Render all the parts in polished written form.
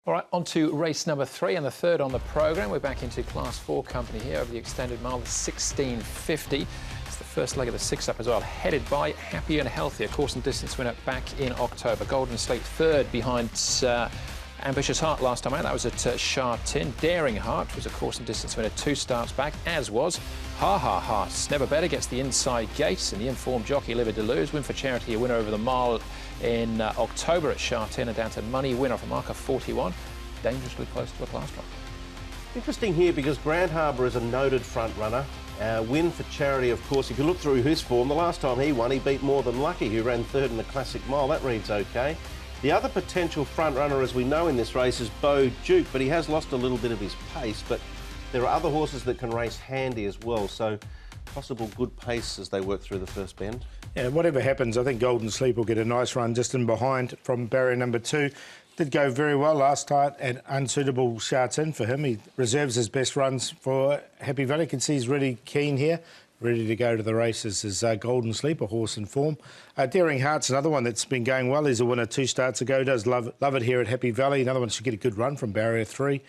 All right, on to race number 3 and the third on the programme. We're back into Class 4 company here over the extended mile, the 1650. It's the first leg of the 6-up as well, headed by Happy and Healthy, a course and distance winner back in October. Golden Slate third behind Ambitious Heart last time out. That was at Sha Tin. Daring Heart was a course and distance winner 2 starts back, as was Ha Ha Heart. Never Better gets the inside gate, and the informed jockey Liver Deleuze, Win for Charity, a winner over the mile in October at Sha Tin, and down to Money Winner off a mark of 41. Dangerously close to a class drop. Interesting here because Grand Harbour is a noted front runner. Win for Charity, of course, if you look through his form, the last time he won, he beat More Than Lucky, who ran third in the Classic Mile. That reads okay. The other potential front runner, as we know in this race, is Bo Duke, but he has lost a little bit of his pace. But there are other horses that can race handy as well, so possible good pace as they work through the first bend. Yeah, whatever happens, I think Golden Sleep will get a nice run just in behind from barrier number 2. Did go very well last start at unsuitable Sha Tin for him. He reserves his best runs for Happy Valley. You can see he's really keen here. Ready to go to the races is Golden Sleep, a horse in form. Daring Heart's another one that's been going well. He's a winner 2 starts ago. Does love it here at Happy Valley. Another one should get a good run from barrier 3.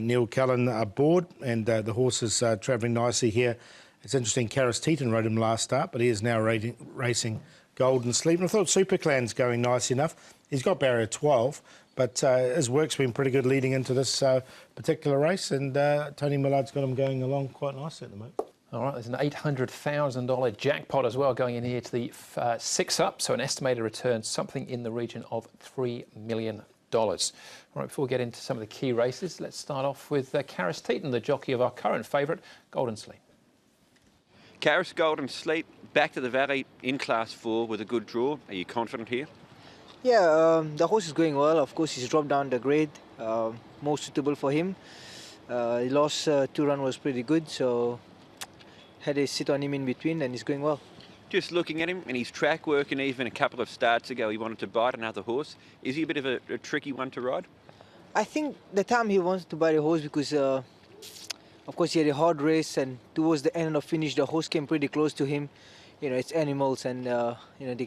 Neil Callan aboard, and the horse is travelling nicely here. It's interesting, Karis Teton rode him last start, but he is now racing Golden Sleep. And I thought Superclan's going nice enough. He's got barrier 12, but his work's been pretty good leading into this particular race, and Tony Millard's got him going along quite nicely at the moment. All right, there's an $800,000 jackpot as well going in here to the 6-up, so an estimated return, something in the region of $3 million. All right, before we get into some of the key races, let's start off with Karis Teton, the jockey of our current favourite, Golden Sleep. Karis, Golden Sleep, back to the Valley in Class 4 with a good draw. Are you confident here? Yeah, the horse is going well. Of course, he's dropped down the grade, more suitable for him. He lost 2 run was pretty good, so had a sit on him in between, and he's going well. Just looking at him and his track work, and even a couple of starts ago he wanted to bite another horse. Is he a bit of a tricky one to ride? I think the time he wanted to bite a horse because, of course, he had a hard race, and towards the end of finish, the horse came pretty close to him. You know, it's animals, and you know, they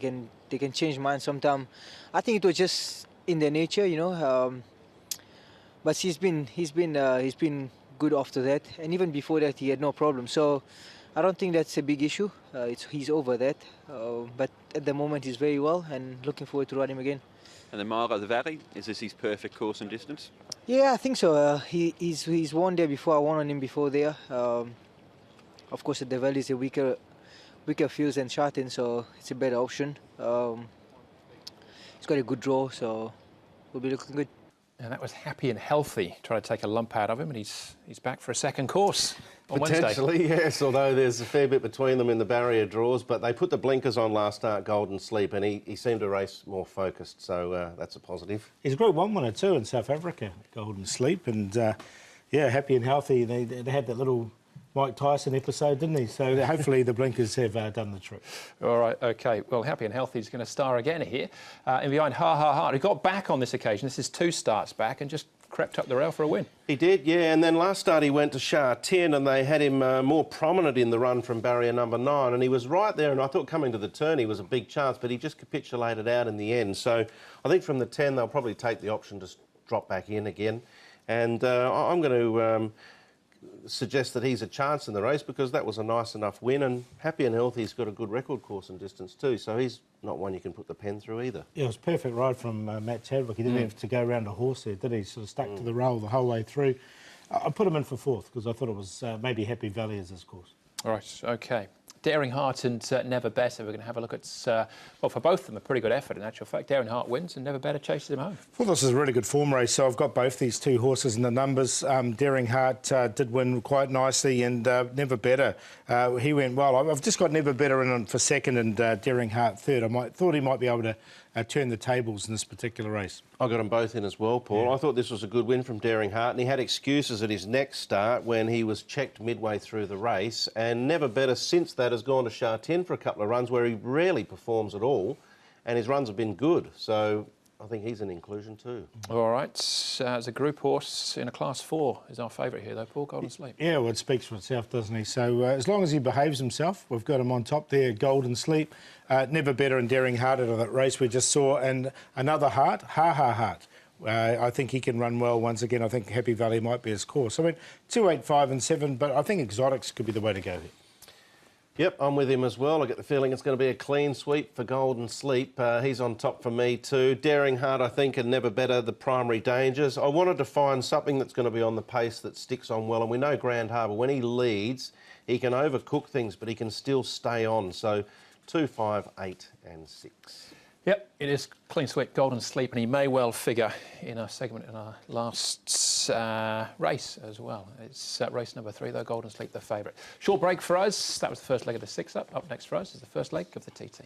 can change minds sometime. I think it was just in their nature, you know. But he's been good after that, and even before that, he had no problem. So I don't think that's a big issue. He's over that, but at the moment he's very well, and looking forward to ride him again. And the Mile of the Valley, is this his perfect course and distance? Yeah, I think so. He's won there before. I won on him before there. Of course, at the Valley is a weaker fields than Sha Tin, so it's a better option. He's got a good draw, so we'll be looking good. And that was Happy and Healthy, trying to take a lump out of him, and he's back for a second course on Potentially, Wednesday. yes, although there's a fair bit between them in the barrier draws, but they put the blinkers on last start, Golden Sleep, and he seemed to race more focused, so that's a positive. He's a Group 1 winner too in South Africa, Golden Sleep, and yeah, Happy and Healthy. They had that little Mike Tyson episode, didn't he? So hopefully the blinkers have done the trick. All right, OK. Well, Happy and Healthy is going to star again here. And behind Ha Ha Heart, he got back on this occasion. This is 2 starts back, and just crept up the rail for a win. He did, yeah, and then last start he went to Sha Tin, and they had him more prominent in the run from barrier number 9, and he was right there, and I thought coming to the turn he was a big chance, but he just capitulated out in the end. So I think from the 10 they'll probably take the option to drop back in again, and I'm going to suggest that he's a chance in the race because that was a nice enough win, and Happy and Healthy's got a good record course and distance too, so he's not one you can put the pen through either. Yeah, it was a perfect ride from Matt Chadwick. He didn't have to go around a horse there, did he? Sort of stuck to the rail the whole way through. I put him in for 4th because I thought it was maybe Happy Valley as his course. All right, OK. Daring Heart and Never Better. We're going to have a look at, well, for both of them, a pretty good effort in actual fact. Daring Heart wins and Never Better chases him home. Well, this is a really good form race, so I've got both these 2 horses in the numbers. Daring Heart did win quite nicely, and Never Better, he went well. I've just got Never Better in for 2nd and Daring Heart 3rd. I thought he might be able to turn the tables in this particular race. I got them both in as well, Paul. Yeah. I thought this was a good win from Daring Heart, and he had excuses at his next start when he was checked midway through the race, and Never Better since that has gone to Sha Tin for a couple of runs where he rarely performs at all, and his runs have been good, so I think he's an inclusion too. All right, as a group horse in a Class 4 is our favourite here though, Paul, Golden Sleep. Yeah, well, it speaks for itself, doesn't he? So as long as he behaves himself, we've got him on top there, Golden Sleep. Never Better and Daring Heart out of that race we just saw, and another Heart, Ha Ha Heart. I think he can run well once again. I think Happy Valley might be his course. I mean, 2, 8, 5 and 7, but I think Exotics could be the way to go here. Yep, I'm with him as well. I get the feeling it's going to be a clean sweep for Golden Sleep. He's on top for me too. Daring Heart, I think, and Never Better, the primary dangers. I wanted to find something that's going to be on the pace that sticks on well, and we know Grand Harbour, when he leads, he can overcook things, but he can still stay on. So 2, 5, 8 and 6. Yep, it is clean sweep, Golden Sleep, and he may well figure in our segment in our last race as well. It's race number 3, though, Golden Sleep, the favourite. Short break for us. That was the first leg of the 6-up. Up next for us is the first leg of the TT.